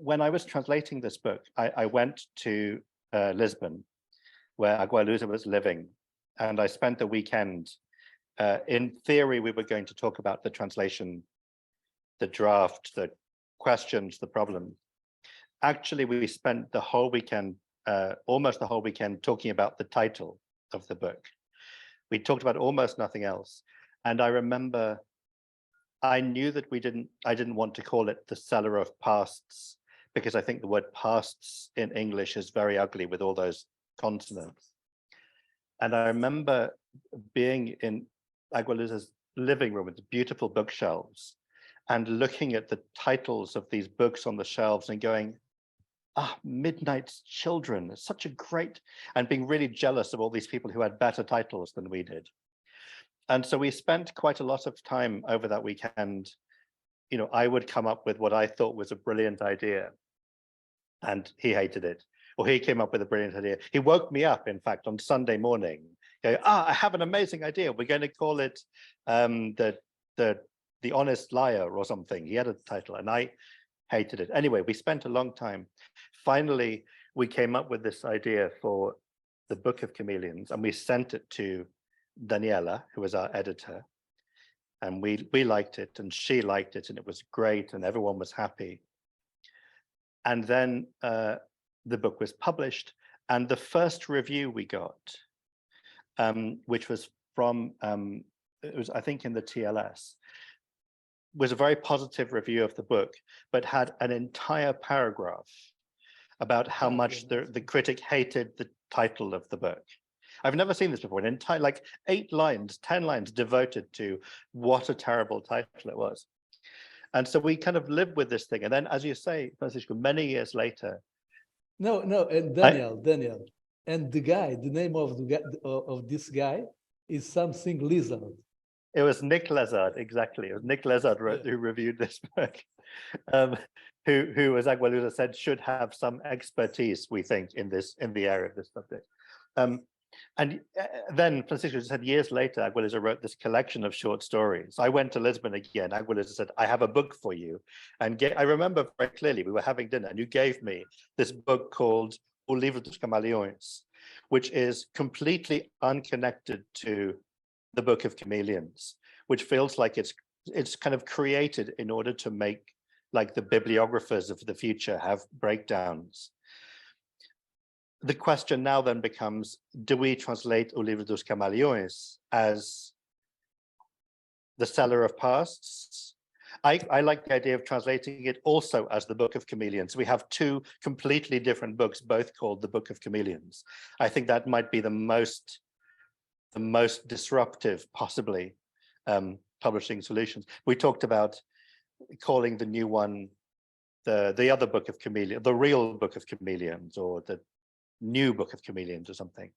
when I was translating this book, I went to Lisbon, where Agualusa was living, and I spent the weekend. In theory, we were going to talk about the translation, the draft, the questions, the problem. Actually, we spent the whole weekend, almost the whole weekend, talking about the title of the book. We talked about almost nothing else. And I remember I knew that I didn't want to call it The Seller of Pasts, because I think the word pasts in English is very ugly with all those consonants. And I remember being in Agualusa's living room with the beautiful bookshelves and looking at the titles of these books on the shelves and going, Midnight's Children, such a great, and being really jealous of all these people who had better titles than we did. And so we spent quite a lot of time over that weekend. You know, I would come up with what I thought was a brilliant idea, and he hated it. Or he came up with a brilliant idea. He woke me up, in fact, on Sunday morning. Go, I have an amazing idea. We're going to call it the Honest Liar or something. He had a title, and I hated it. Anyway, we spent a long time. Finally, we came up with this idea for the Book of Chameleons, and we sent it to Daniela, who was our editor, and we liked it, and she liked it, and it was great, and everyone was happy. And then the book was published, and the first review we got, which was from, it was, I think, in the TLS, was a very positive review of the book, but had an entire paragraph about how much the critic hated the title of the book. I've never seen this before. An entire, like 8 lines, 10 lines devoted to what a terrible title it was. And so we kind of lived with this thing. And then, as you say, Francisco, many years later. No, and Daniel, and the name of the guy, of this guy is something Lizard. It was Nick Lezard, exactly. It was Nick Lezard who reviewed this book, who, as Agualusa said, should have some expertise, we think, in the area of this subject. And then Francisco said years later, Agualusa wrote this collection of short stories. I went to Lisbon again. Agualusa said, I have a book for you. And I remember very clearly, we were having dinner and you gave me this book called O Livro dos Camaleões, which is completely unconnected to the Book of Chameleons, which feels like it's kind of created in order to make, like, the bibliographers of the future have breakdowns. The question now then becomes, do we translate O Livro dos Camaleões as the Seller of Pasts? I like the idea of translating it also as the Book of Chameleons. We have 2 completely different books, both called the Book of Chameleons. I think that might be the most disruptive, possibly, publishing solutions. We talked about calling the new one the other Book of Chameleons, the real Book of Chameleons, or the new Book of Chameleons or something.